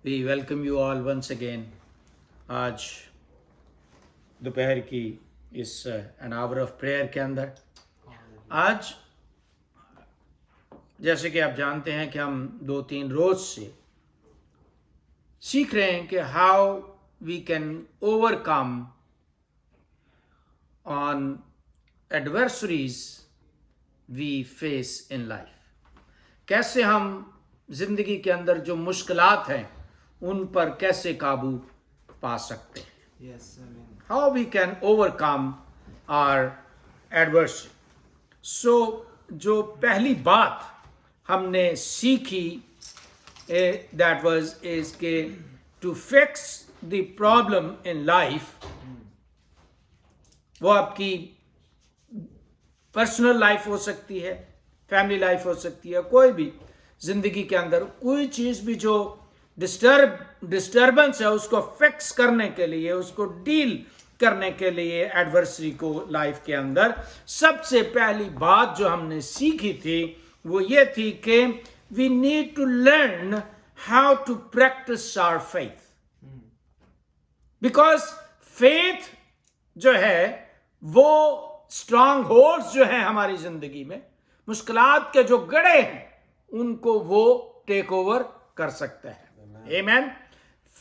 We welcome you all once again. आज दोपहर की इस एन आवर ऑफ प्रेयर के अंदर आज जैसे कि आप जानते हैं कि हम 2-3 रोज से सीख रहे हैं कि how we can overcome on adversaries we face in life. कैसे हम जिंदगी के अंदर जो मुश्किलात हैं उन पर कैसे काबू पा सकते हैं। How we can overcome our adversary. So जो पहली बात हमने सीखी दैट वाज इज के to fix the problem in life, वो आपकी पर्सनल लाइफ हो सकती है, फैमिली लाइफ हो सकती है, कोई भी जिंदगी के अंदर कोई चीज भी जो डिस्टर्बेंस है उसको फिक्स करने के लिए, उसको डील करने के लिए एडवर्सरी को लाइफ के अंदर सबसे पहली बात जो हमने सीखी थी वो ये थी कि we need to learn how to practise our faith. Because faith जो है वो स्ट्रांग होल्ड्स जो है हमारी जिंदगी में, मुश्किलात के जो गड़े हैं उनको वो टेक ओवर कर सकते हैं। आमीन।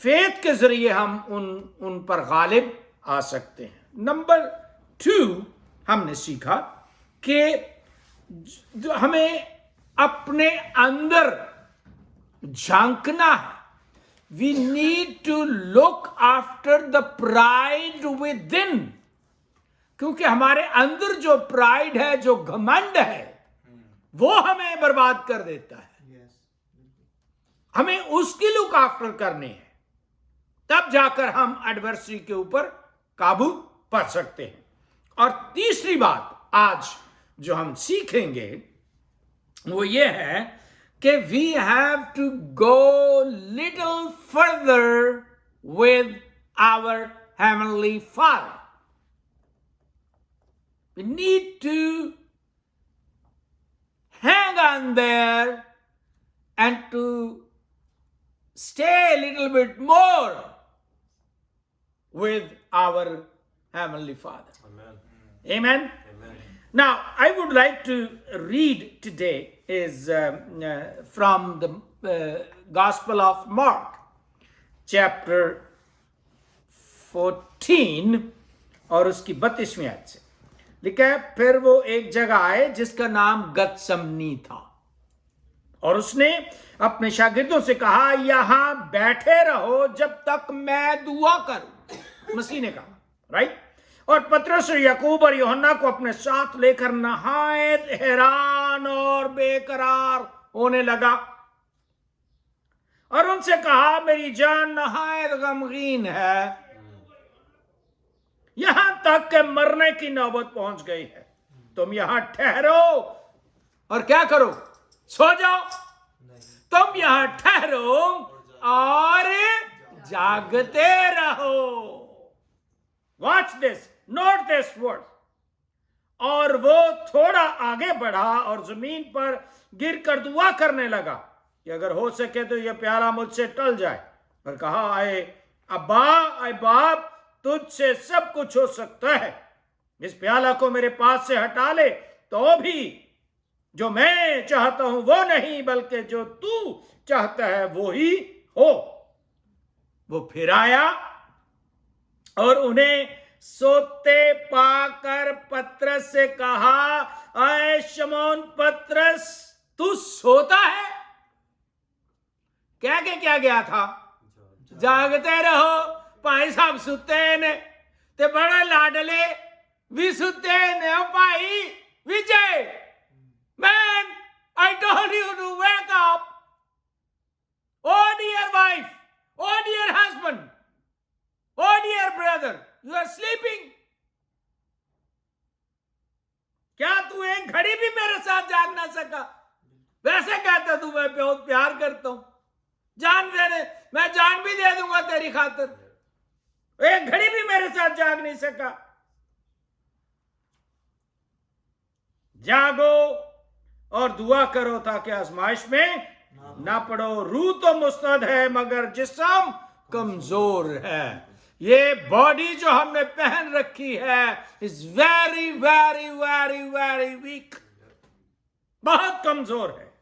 फेथ के जरिए हम उन पर गालिब आ सकते हैं। नंबर 2 हमने सीखा कि हमें अपने अंदर झांकना है। We need to look after the pride within, क्योंकि हमारे अंदर जो प्राइड है, जो घमंड है, वो हमें बर्बाद कर देता है। हमें उसकी लुक आफ्टर करनी है, तब जाकर हम एडवर्सरी के ऊपर काबू पा सकते हैं। और तीसरी बात आज जो हम सीखेंगे वो ये है कि we have to go little further with our heavenly father. We need to hang on there and to stay a little bit more with our Heavenly Father. Amen. Amen. Amen. Now, I would like to read today is from the Gospel of Mark, chapter 14 और उसकी 32वीं आयत से लिखा है। फिर वो एक जगह आए जिसका नाम गतसमनी था, और उसने अपने शागिर्दों से कहा, यहां बैठे रहो जब तक मैं दुआ करूं। मसीह ने कहा, राइट। और पतरस और याकूब और यूहन्ना को अपने साथ लेकर नहायत हैरान और बेकरार होने लगा और उनसे कहा, मेरी जान नहायत गमगीन है, यहां तक के मरने की नौबत पहुंच गई है। तुम यहां ठहरो और क्या करो? सो जाओ। तुम यहां ठहरो और जागते रहो। Watch this, note this word. और वो थोड़ा आगे बढ़ा और जमीन पर गिरकर दुआ करने लगा कि अगर हो सके तो यह प्याला मुझसे टल जाए। और कहा, आए अब्बा, आए बाप, तुझसे सब कुछ हो सकता है, इस प्याला को मेरे पास से हटा ले, तो भी जो मैं चाहता हूं वो नहीं बल्कि जो तू चाहता है वो ही हो। वो फिर आया और उन्हें सोते पाकर पतरस से कहा, आए शमौन पतरस, तू सोता है? क्या गया था? जागते रहो। भाई साहब सुते ने ते बड़े लाडले भी सुते ने। भाई Vijay, man, I told you to wake up. Oh dear wife, oh dear husband, oh dear brother, you are sleeping. क्या तू एक घड़ी भी मेरे साथ जाग ना सका? वैसे कहता तू मैं बहुत प्यार करता हूं, जान दे, मैं जान भी दे दूंगा तेरी खातिर, एक घड़ी भी मेरे साथ जाग नहीं सका। जागो और दुआ करो ताकि आजमाइश में ना पढ़ो। रूह तो मुस्तद है मगर जिस्म कमजोर है। ये बॉडी जो हमने पहन रखी है is very very very very weak, बहुत कमजोर है।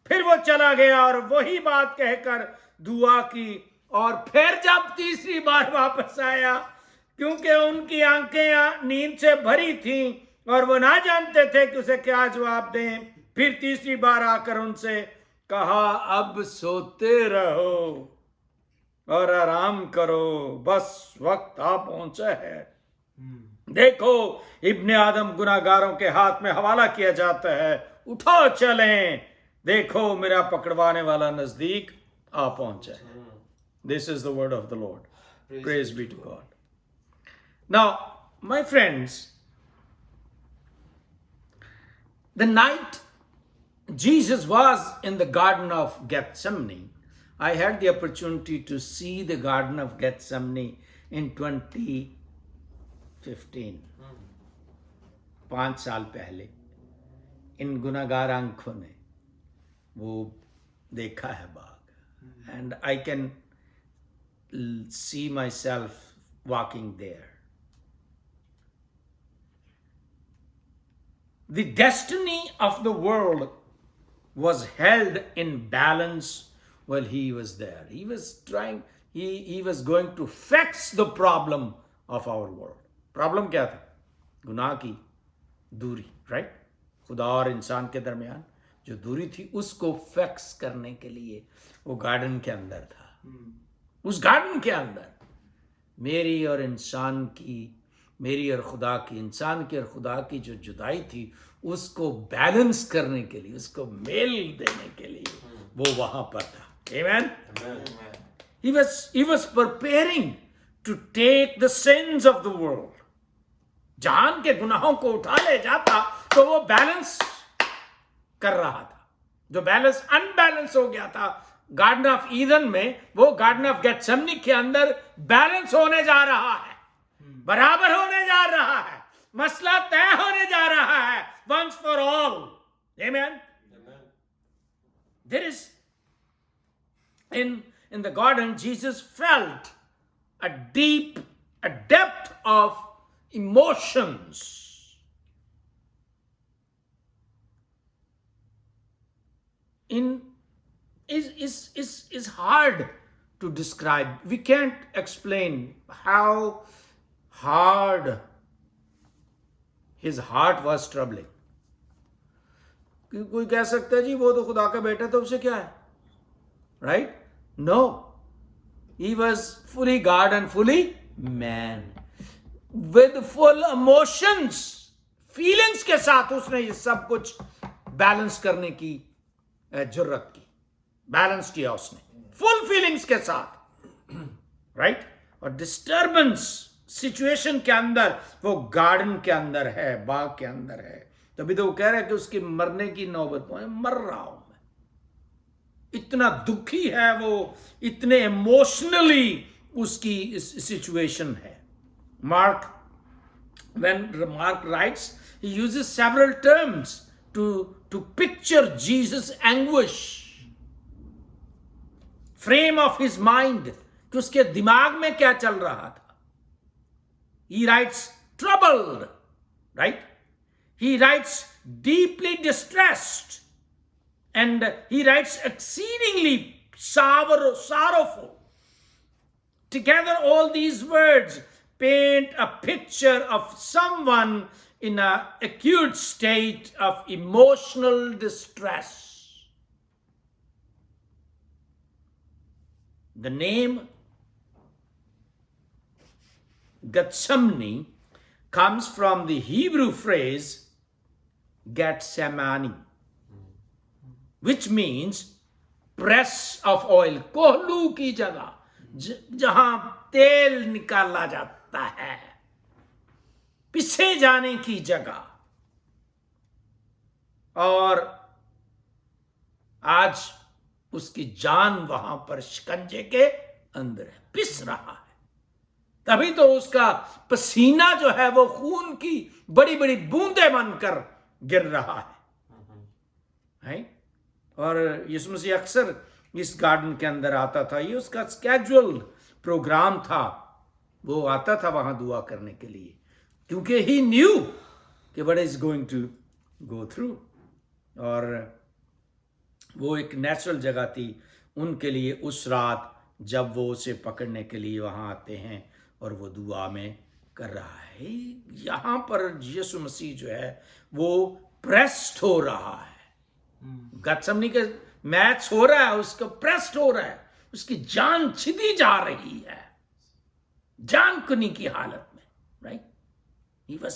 फिर वो चला गया और वही बात कहकर दुआ की, और फिर जब तीसरी बार वापस आया, क्योंकि उनकी आंखें नींद से भरी थीं और वो ना जानते थे कि उसे क्या जवाब दें, फिर तीसरी बार आकर उनसे कहा, अब सोते रहो और आराम करो, बस वक्त आ पहुंचा है। देखो, इब्ने आदम गुनाहगारों के हाथ में हवाला किया जाता है, उठो चलें, देखो मेरा पकड़वाने वाला नजदीक आ पहुंचा है। This is the word of the Lord, praise be to God. Now my friends, the night Jesus was in the Garden of Gethsemane, I had the opportunity to see the Garden of Gethsemane in 2015. 5 साल पहले इन गुनाहगार आंखों ने वो देखा है बाग, and I can see myself walking there. The destiny of the world was held in balance while he was there. He was trying, he was going to fix the problem of our world. Problem क्या था? गुनाह की दूरी, right? खुदा और इंसान के दरमियान जो दूरी थी उसको फिक्स करने के लिए वो गार्डन के अंदर था। उस गार्डन के अंदर मेरी और इंसान की, मेरी और खुदा की, इंसान की और खुदा की जो जुदाई थी उसको बैलेंस करने के लिए, उसको मेल देने के लिए वो वहां पर था। Amen? He was preparing to take the sins of the world. जहान के गुनाहों को उठा ले जाता तो वो बैलेंस कर रहा था। जो बैलेंस अनबैलेंस हो गया था गार्डन ऑफ ईदन में, वो गार्डन ऑफ गेथसेमनी के अंदर बैलेंस होने जा रहा है, बराबर होने जा रहा है, मसला तय होने जा रहा है, once for all. Amen? There is, in the garden, Jesus felt a depth of emotions. Is hard to describe. We can't explain how hard his heart was troubling. कोई कह सकता है जी वो तो खुदा का बेटा तो उसे क्या है, right? No, he was fully God and fully man, with full emotions, feelings के साथ उसने ये सब कुछ बैलेंस करने की जुर्रत की, बैलेंस किया उसने फुल फीलिंग्स के साथ, राइट? और डिस्टर्बेंस सिचुएशन के अंदर वो गार्डन के अंदर है, बाग के अंदर है। तभी तो वो कह रहा है कि उसकी मरने की नौबत पहुंचे, मर रहा हूं मैं, इतना दुखी है वो, इतने इमोशनली उसकी सिचुएशन है। When Mark writes, he uses several terms to picture Jesus' anguish, frame of his mind, कि उसके दिमाग में क्या चल रहा था। He writes troubled, right? He writes deeply distressed, and he writes exceedingly sorrowful. Together, all these words paint a picture of someone in an acute state of emotional distress. The name Gethsemane comes from the Hebrew phrase Gethsemane, which means press of oil, कोहलू की जगह जहां तेल निकाला जाता है, पिसे जाने की जगह। और आज उसकी जान वहां पर शिकंजे के अंदर है, पिस रहा है। तभी तो उसका पसीना जो है वो खून की बड़ी बड़ी बूंदें बनकर गिर रहा है। और यीशु मसीह अक्सर इस गार्डन के अंदर आता था, ये उसका स्केजुअल प्रोग्राम था, वो आता था वहां दुआ करने के लिए, क्योंकि ही न्यू कि what is going to go through. और वो एक नेचुरल जगह थी उनके लिए उस रात, जब वो उसे पकड़ने के लिए वहां आते हैं और वो दुआ में कर रहा है। यहां पर यीशु मसीह जो है वो प्रेस्ड हो रहा है, गत्समनी के मैच हो रहा है, उसको प्रेस्ड हो रहा है, उसकी जान छिदी जा रही है, जान कुनी की हालत में, right. He was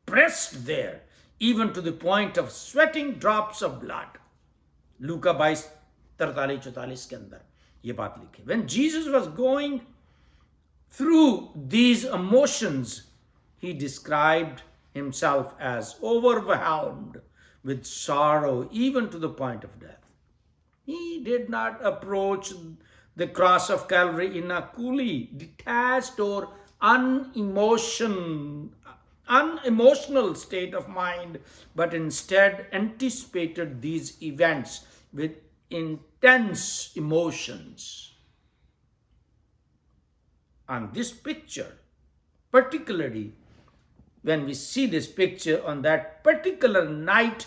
pressed there even to the point of sweating drops of blood. लूका 22:43-44 के अंदर ये बात लिखी। When Jesus was going through these emotions, he described himself as overwhelmed with sorrow, even to the point of death. He did not approach the cross of Calvary in a coolly detached or unemotional state of mind, but instead anticipated these events with intense emotions. On this picture, particularly when we see this picture on that particular night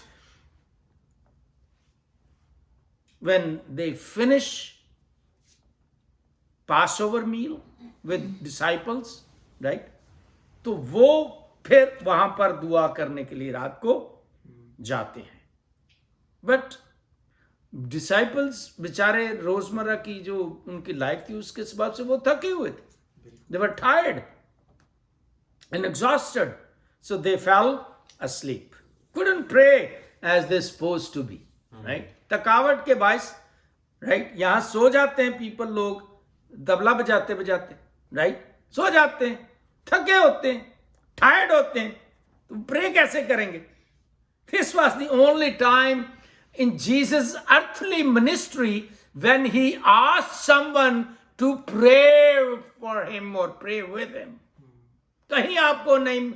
when they finish Passover meal with disciples, right? तो वो फिर वहां पर दुआ करने के लिए रात को जाते हैं। बट डिसाइपल्स बेचारे रोजमर्रा की जो उनकी लाइफ थी उसके हिसाब से वो थके हुए थे, they were tired and exhausted, so they fell asleep, couldn't pray as they're supposed to be, right? थकावट के बायस, राइट, यहां सो जाते हैं पीपल, लोग तबला बजाते बजाते, राइट, सो जाते हैं, थके होते हैं, टायर्ड होते हैं, तो प्रे कैसे करेंगे? This was the only time in Jesus' earthly ministry when he asked someone to pray for him or pray with him. कहीं आपको नहीं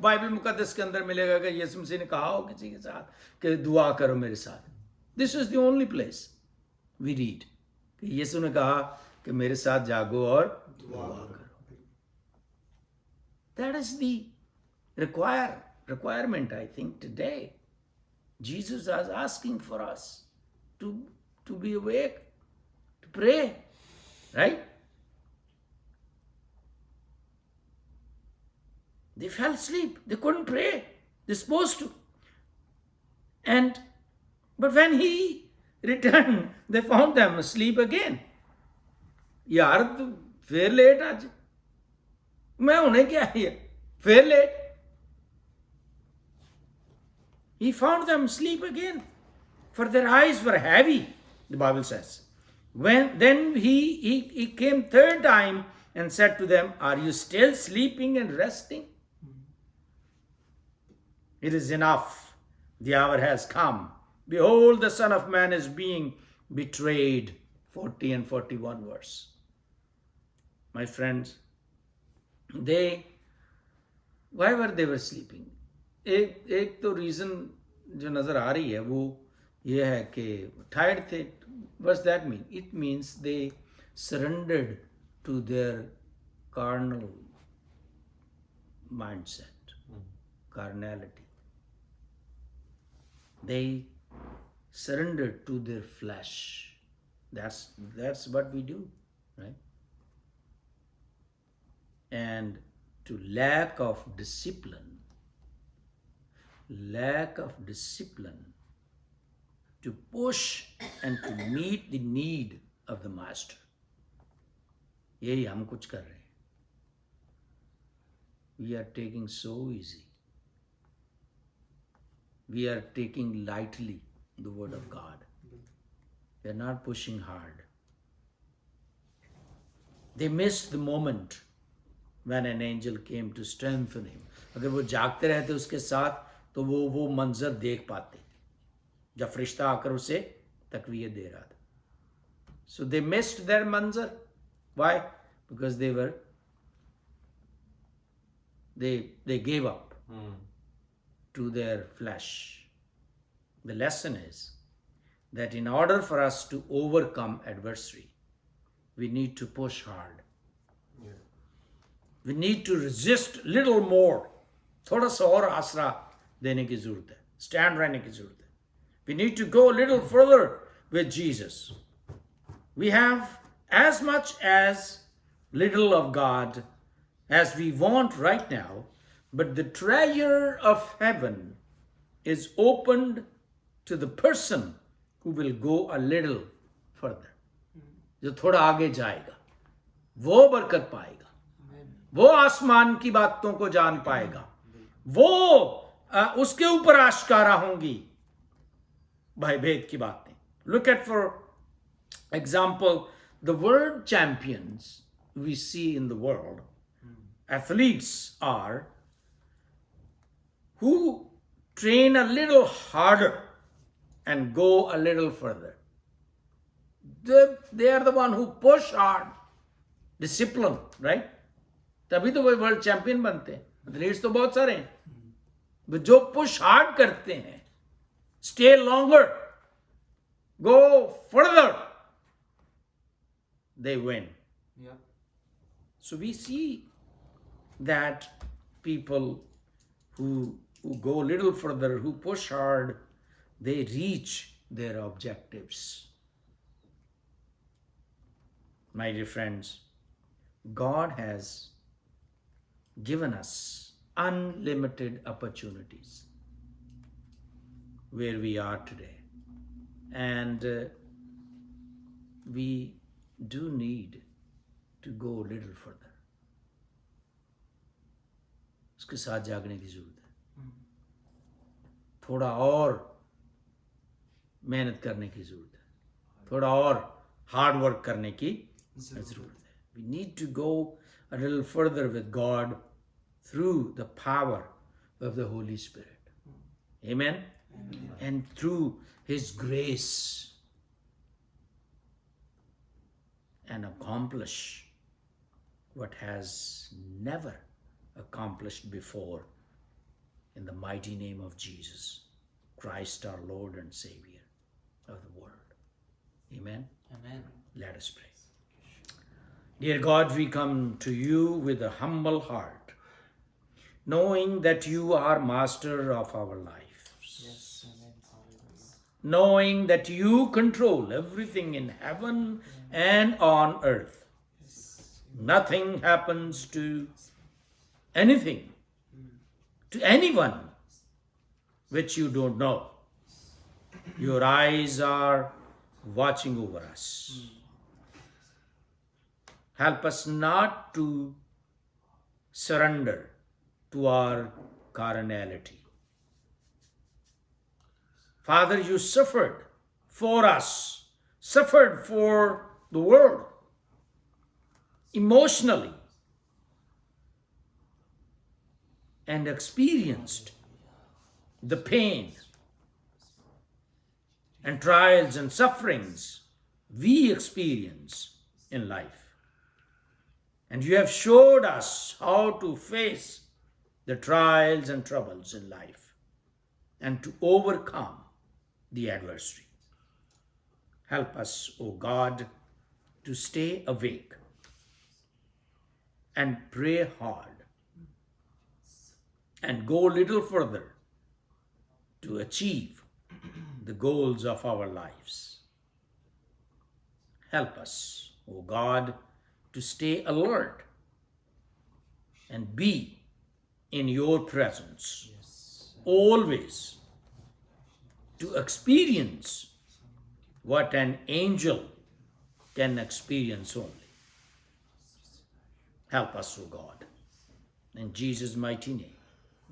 बाइबल मुकद्दस के अंदर मिलेगा कि यीशु मसीह ने कहा हो किसी के साथ कि दुआ करो मेरे साथ। This is the only place we read कि यीशु ने कहा कि मेरे साथ जागो और दुआ करो। That is the requirement, I think, today. Jesus is asking for us to be awake, to pray, right? They fell asleep. They couldn't pray. They're supposed to. But when he returned, they found them asleep again. यार तो फिर late आज, मैं उन्हें क्या है, फिर late. He found them asleep again, for their eyes were heavy, the Bible says. Then he came third time and said to them, are you still sleeping and resting? It is enough. The hour has come. Behold, the Son of Man is being betrayed. 40 and 41 verse. My friends, why were they were sleeping? एक तो reason जो नजर आ रही है वो ये है कि टायर्ड थे। What's that mean? It means they surrendered to their carnal mindset, carnality. They surrendered to their flesh. That's what we do, right? And to lack of discipline to push and to meet the need of the master. यही हम कुछ कर रहे हैं. We are taking so easy. We are taking lightly the word of God. We are not pushing hard. They missed the moment when an angel came to strengthen him. अगर वो जागते रहते उसके साथ तो वो मंजर देख पाते जब फरिश्ता आकर उसे तकवीयत दे रहा था. So they missed their manzar. Why? Because they gave up to their flesh. The lesson is that in order for us to overcome adversity, we need to push hard. We need to resist little more. थोड़ा सा और आसरा देने की जरूरत है. Stand रहने की जरूरत है. We need to go a little further with Jesus. We have as much as little of God as we want right now, but the treasure of heaven is opened to the person who will go a little further. जो थोड़ा आगे जाएगा, वो बरकत पाएगा, वो आसमान की बातों को जान पाएगा, वो उसके ऊपर आश्कारा होंगी भाई भेद की बातें. Look at, for example, the world champions we see in the world. Athletes are who train a little harder and go a little further. They are the one who push hard, discipline, right? तभी तो वो world champion बनते हैं. Athletes तो बहुत सारे हैं, जो पुश हार्ड करते हैं, stay longer, go further, they win. Yeah. So we see that people who go a little further, who push hard, they reach their objectives. My dear friends, God has given us unlimited opportunities where we are today. And we do need to go a little further. उसके साथ जागने की जरूरत है. थोड़ा और मेहनत करने की जरूरत है. थोड़ा और हार्ड वर्क करने की जरूरत है. We need to go a little further with God through the power of the Holy Spirit. Amen? Amen. And through His grace, and accomplish what has never accomplished before in the mighty name of Jesus Christ, our Lord and Savior of the world. Amen? Amen. Let us pray. Dear God, we come to you with a humble heart, knowing that you are master of our lives. Yes. Amen. Hallelujah. Knowing that you control everything in heaven and on earth. Yes. Nothing happens to anything, to anyone, which you don't know. Your eyes are watching over us. Help us not to surrender to our carnality. Father, you suffered for us, suffered for the world, emotionally, and experienced the pain and trials and sufferings we experience in life. And you have showed us how to face the trials and troubles in life and to overcome the adversity. Help us, O God, to stay awake and pray hard and go a little further to achieve the goals of our lives. Help us, O God, to stay alert and be in your presence always, to experience what an angel can experience only. Help us, O God. In Jesus' mighty name,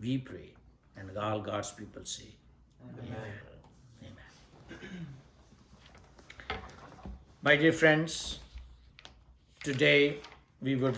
we pray, and all God's people say, Amen. Amen. My dear friends, today we would